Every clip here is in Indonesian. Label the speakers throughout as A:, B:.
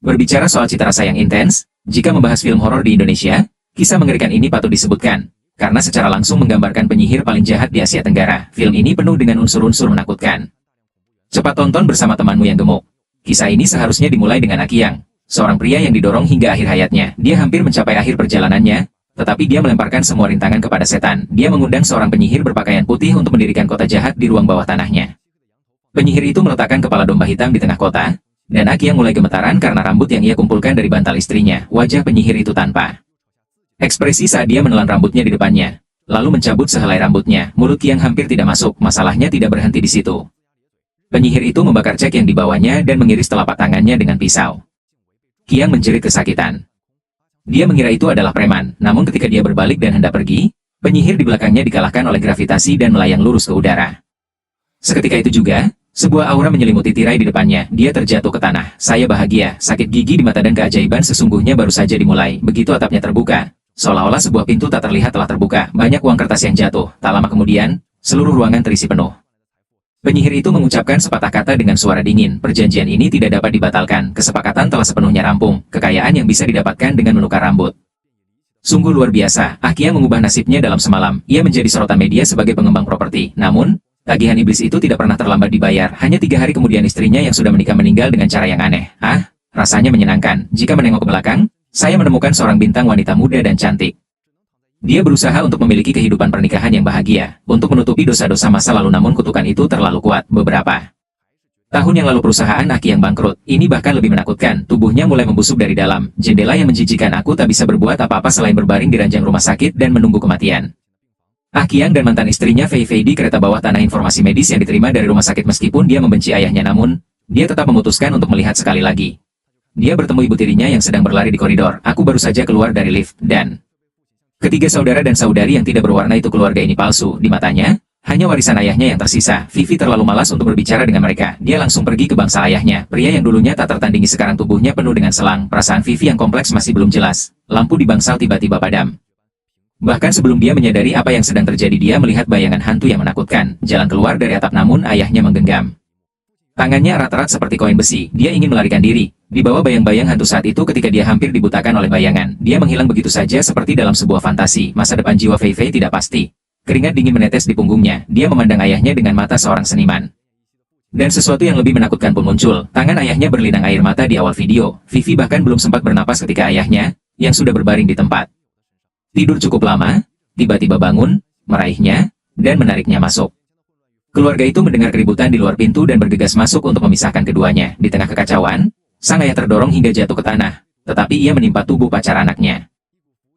A: Berbicara soal cita rasa yang intens, jika membahas film horor di Indonesia, kisah mengerikan ini patut disebutkan, karena secara langsung menggambarkan penyihir paling jahat di Asia Tenggara. Film ini penuh dengan unsur-unsur menakutkan. Cepat tonton bersama temanmu yang gemuk. Kisah ini seharusnya dimulai dengan Akiang, seorang pria yang didorong hingga akhir hayatnya. Dia hampir mencapai akhir perjalanannya, tetapi dia melemparkan semua rintangan kepada setan. Dia mengundang seorang penyihir berpakaian putih untuk mendirikan kota jahat di ruang bawah tanahnya. Penyihir itu meletakkan kepala domba hitam di tengah kota, dan Akiang mulai gemetaran karena rambut yang ia kumpulkan dari bantal istrinya. Wajah penyihir itu tanpa ekspresi saat dia menelan rambutnya di depannya, lalu mencabut sehelai rambutnya. Mulut Kiang hampir tidak masuk. Masalahnya tidak berhenti di situ. Penyihir itu membakar cek yang dibawanya dan mengiris telapak tangannya dengan pisau. Kiang menjerit kesakitan. Dia mengira itu adalah preman, namun ketika dia berbalik dan hendak pergi, penyihir di belakangnya dikalahkan oleh gravitasi dan melayang lurus ke udara. Seketika itu juga, sebuah aura menyelimuti tirai di depannya. Dia terjatuh ke tanah. Saya bahagia, sakit gigi di mata dan keajaiban sesungguhnya baru saja dimulai. Begitu atapnya terbuka, seolah-olah sebuah pintu tak terlihat telah terbuka. Banyak uang kertas yang jatuh. Tak lama kemudian, seluruh ruangan terisi penuh. Penyihir itu mengucapkan sepatah kata dengan suara dingin. Perjanjian ini tidak dapat dibatalkan. Kesepakatan telah sepenuhnya rampung. Kekayaan yang bisa didapatkan dengan menukar rambut. Sungguh luar biasa. Akiang mengubah nasibnya dalam semalam. Ia menjadi sorotan media sebagai pengembang properti. Namun, tagihan iblis itu tidak pernah terlambat dibayar. Hanya 3 hari kemudian istrinya yang sudah menikah meninggal dengan cara yang aneh. Rasanya menyenangkan. Jika menengok ke belakang, saya menemukan seorang bintang wanita muda dan cantik. Dia berusaha untuk memiliki kehidupan pernikahan yang bahagia, untuk menutupi dosa-dosa masa lalu, namun kutukan itu terlalu kuat. Beberapa tahun yang lalu perusahaan Aki yang bangkrut. Ini bahkan lebih menakutkan. Tubuhnya mulai membusuk dari dalam. Jendela yang menjijikan. Aku tak bisa berbuat apa-apa selain berbaring di ranjang rumah sakit dan menunggu kematian. Akiang dan mantan istrinya Fei Fei di kereta bawah tanah. Informasi medis yang diterima dari rumah sakit. Meskipun dia membenci ayahnya, namun dia tetap memutuskan untuk melihat sekali lagi. Dia bertemu ibu tirinya yang sedang berlari di koridor. Aku baru saja keluar dari lift, dan ketiga saudara dan saudari yang tidak berwarna itu. Keluarga ini palsu. Di matanya, hanya warisan ayahnya yang tersisa. Vivi terlalu malas untuk berbicara dengan mereka. Dia langsung pergi ke bangsa ayahnya. Pria yang dulunya tak tertandingi sekarang tubuhnya penuh dengan selang. Perasaan Vivi yang kompleks masih belum jelas. Lampu di bangsal tiba-tiba padam. Bahkan sebelum dia menyadari apa yang sedang terjadi, dia melihat bayangan hantu yang menakutkan. Jalan keluar dari atap, namun ayahnya menggenggam tangannya erat-erat seperti koin besi. Dia ingin melarikan diri. Di bawah bayang-bayang hantu saat itu ketika dia hampir dibutakan oleh bayangan. Dia menghilang begitu saja seperti dalam sebuah fantasi. Masa depan jiwa Fei Fei tidak pasti. Keringat dingin menetes di punggungnya. Dia memandang ayahnya dengan mata seorang seniman. Dan sesuatu yang lebih menakutkan pun muncul. Tangan ayahnya berlinang air mata di awal video. Vivi bahkan belum sempat bernapas ketika ayahnya, yang sudah berbaring di tempat tidur cukup lama, tiba-tiba bangun, meraihnya, dan menariknya masuk. Keluarga itu mendengar keributan di luar pintu dan bergegas masuk untuk memisahkan keduanya. Di tengah kekacauan, sang ayah terdorong hingga jatuh ke tanah, tetapi ia menimpa tubuh pacar anaknya.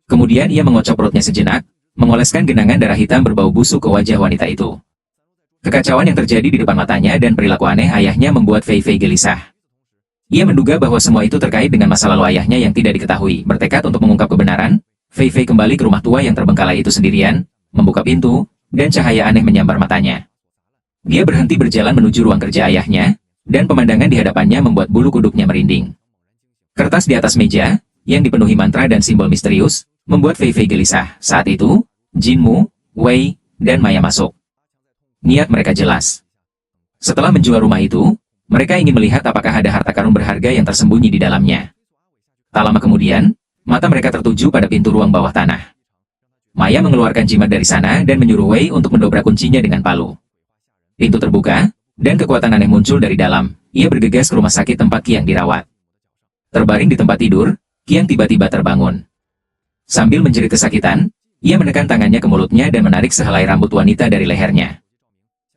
A: Kemudian ia mengocok perutnya sejenak, mengoleskan genangan darah hitam berbau busuk ke wajah wanita itu. Kekacauan yang terjadi di depan matanya dan perilaku aneh ayahnya membuat Fei Fei gelisah. Ia menduga bahwa semua itu terkait dengan masa lalu ayahnya yang tidak diketahui. Bertekad untuk mengungkap kebenaran, Fei Fei kembali ke rumah tua yang terbengkalai itu sendirian, membuka pintu, dan cahaya aneh menyambar matanya. Dia berhenti berjalan menuju ruang kerja ayahnya, dan pemandangan di hadapannya membuat bulu kuduknya merinding. Kertas di atas meja, yang dipenuhi mantra dan simbol misterius, membuat Fei Fei gelisah. Saat itu, Jinmu, Wei, dan Maya masuk. Niat mereka jelas. Setelah menjual rumah itu, mereka ingin melihat apakah ada harta karun berharga yang tersembunyi di dalamnya. Tak lama kemudian, mata mereka tertuju pada pintu ruang bawah tanah. Maya mengeluarkan jimat dari sana dan menyuruh Wei untuk mendobrak kuncinya dengan palu. Pintu terbuka, dan kekuatan aneh muncul dari dalam. Ia bergegas ke rumah sakit tempat Kiang dirawat. Terbaring di tempat tidur, Kiang tiba-tiba terbangun. Sambil menjerit kesakitan, ia menekan tangannya ke mulutnya dan menarik sehelai rambut wanita dari lehernya.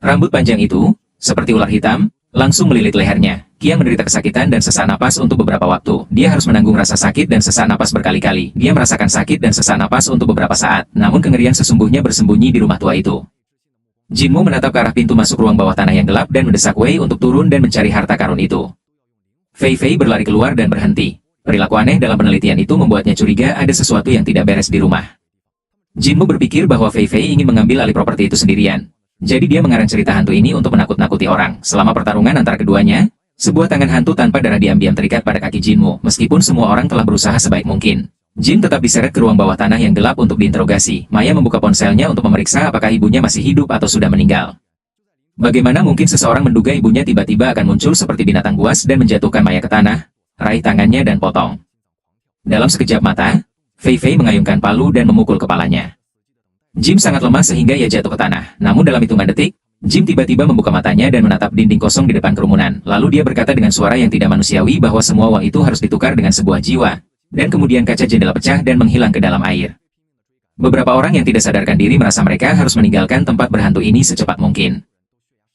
A: Rambut panjang itu, seperti ular hitam, langsung melilit lehernya. Kiang menderita kesakitan dan sesak napas untuk beberapa waktu. Dia harus menanggung rasa sakit dan sesak napas berkali-kali. Dia merasakan sakit dan sesak napas untuk beberapa saat, namun kengerian sesungguhnya bersembunyi di rumah tua itu. Jinmu menatap ke arah pintu masuk ruang bawah tanah yang gelap dan mendesak Wei untuk turun dan mencari harta karun itu. Fei Fei berlari keluar dan berhenti. Perilaku aneh dalam penelitian itu membuatnya curiga ada sesuatu yang tidak beres di rumah. Jinmu berpikir bahwa Fei Fei ingin mengambil alih properti itu sendirian. Jadi dia mengarang cerita hantu ini untuk menakut-nakuti orang. Selama pertarungan antara keduanya, sebuah tangan hantu tanpa darah diam-diam terikat pada kaki Jinmu. Meskipun semua orang telah berusaha sebaik mungkin, Jin tetap diseret ke ruang bawah tanah yang gelap untuk diinterogasi. Maya membuka ponselnya untuk memeriksa apakah ibunya masih hidup atau sudah meninggal. Bagaimana mungkin seseorang menduga ibunya tiba-tiba akan muncul seperti binatang buas dan menjatuhkan Maya ke tanah, raih tangannya dan potong. Dalam sekejap mata, Fei Fei mengayunkan palu dan memukul kepalanya. Jim sangat lemah sehingga ia jatuh ke tanah. Namun dalam hitungan detik, Jim tiba-tiba membuka matanya dan menatap dinding kosong di depan kerumunan. Lalu dia berkata dengan suara yang tidak manusiawi bahwa semua uang itu harus ditukar dengan sebuah jiwa. Dan kemudian kaca jendela pecah dan menghilang ke dalam air. Beberapa orang yang tidak sadarkan diri merasa mereka harus meninggalkan tempat berhantu ini secepat mungkin.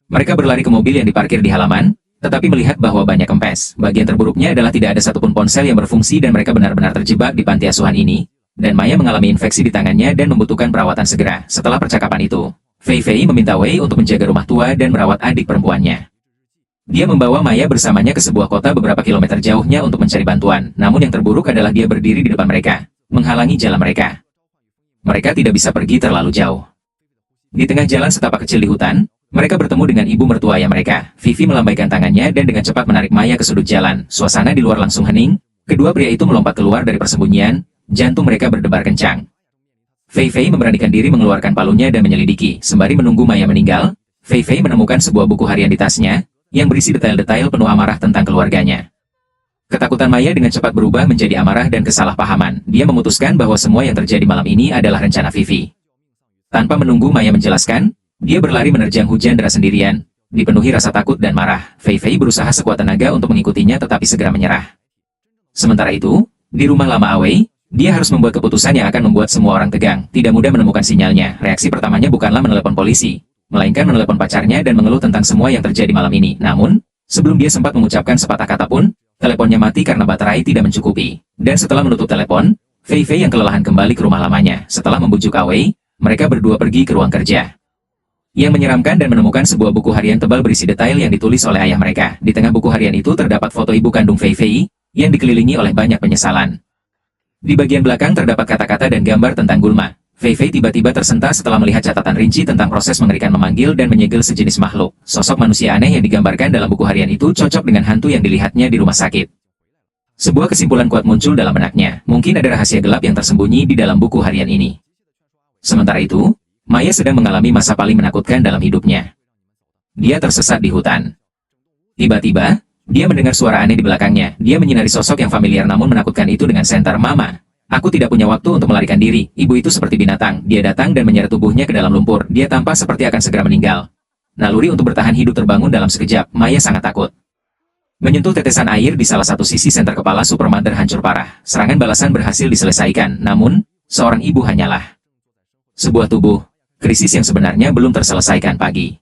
A: Mereka berlari ke mobil yang diparkir di halaman, tetapi melihat bahwa banyak kempes. Bagian terburuknya adalah tidak ada satupun ponsel yang berfungsi dan mereka benar-benar terjebak di panti asuhan ini. Dan Maya mengalami infeksi di tangannya dan membutuhkan perawatan segera. Setelah percakapan itu, Fei Fei meminta Wei untuk menjaga rumah tua dan merawat adik perempuannya. Dia membawa Maya bersamanya ke sebuah kota beberapa kilometer jauhnya untuk mencari bantuan. Namun yang terburuk adalah dia berdiri di depan mereka, menghalangi jalan mereka. Mereka tidak bisa pergi terlalu jauh. Di tengah jalan setapak kecil di hutan, mereka bertemu dengan ibu mertua ayah mereka. Vivi melambaikan tangannya dan dengan cepat menarik Maya ke sudut jalan. Suasana di luar langsung hening. Kedua pria itu melompat keluar dari persembunyian. Jantung mereka berdebar kencang. Fei Fei memberanikan diri mengeluarkan palunya dan menyelidiki. Sembari menunggu Maya meninggal, Fei Fei menemukan sebuah buku harian di tasnya, yang berisi detail-detail penuh amarah tentang keluarganya. Ketakutan Maya dengan cepat berubah menjadi amarah dan kesalahpahaman. Dia memutuskan bahwa semua yang terjadi malam ini adalah rencana Vivi. Tanpa menunggu Maya menjelaskan, dia berlari menerjang hujan deras sendirian. Dipenuhi rasa takut dan marah, Fei Fei berusaha sekuat tenaga untuk mengikutinya tetapi segera menyerah. Sementara itu, di rumah lama Awei, dia harus membuat keputusan yang akan membuat semua orang tegang. Tidak mudah menemukan sinyalnya. Reaksi pertamanya bukanlah menelepon polisi, melainkan menelepon pacarnya dan mengeluh tentang semua yang terjadi malam ini. Namun, sebelum dia sempat mengucapkan sepatah kata pun, teleponnya mati karena baterai tidak mencukupi. Dan setelah menutup telepon, Fei Fei yang kelelahan kembali ke rumah lamanya. Setelah membujuk Awei, mereka berdua pergi ke ruang kerja. Yang menyeramkan dan menemukan sebuah buku harian tebal berisi detail yang ditulis oleh ayah mereka. Di tengah buku harian itu terdapat foto ibu kandung Fei Fei, yang dikelilingi oleh banyak penyesalan. Di bagian belakang terdapat kata-kata dan gambar tentang gulma. Fei Fei tiba-tiba tersentak setelah melihat catatan rinci tentang proses mengerikan memanggil dan menyegel sejenis makhluk. Sosok manusia aneh yang digambarkan dalam buku harian itu cocok dengan hantu yang dilihatnya di rumah sakit. Sebuah kesimpulan kuat muncul dalam benaknya. Mungkin ada rahasia gelap yang tersembunyi di dalam buku harian ini. Sementara itu, Maya sedang mengalami masa paling menakutkan dalam hidupnya. Dia tersesat di hutan. Tiba-tiba, dia mendengar suara aneh di belakangnya. Dia menyinari sosok yang familiar namun menakutkan itu dengan sentar, "Mama, aku tidak punya waktu untuk melarikan diri." Ibu itu seperti binatang. Dia datang dan menyeret tubuhnya ke dalam lumpur. Dia tampak seperti akan segera meninggal. Naluri untuk bertahan hidup terbangun dalam sekejap. Maya sangat takut. Menyentuh tetesan air di salah satu sisi senter kepala Super Mother hancur parah. Serangan balasan berhasil diselesaikan. Namun, seorang ibu hanyalah sebuah tubuh. Krisis yang sebenarnya belum terselesaikan pagi.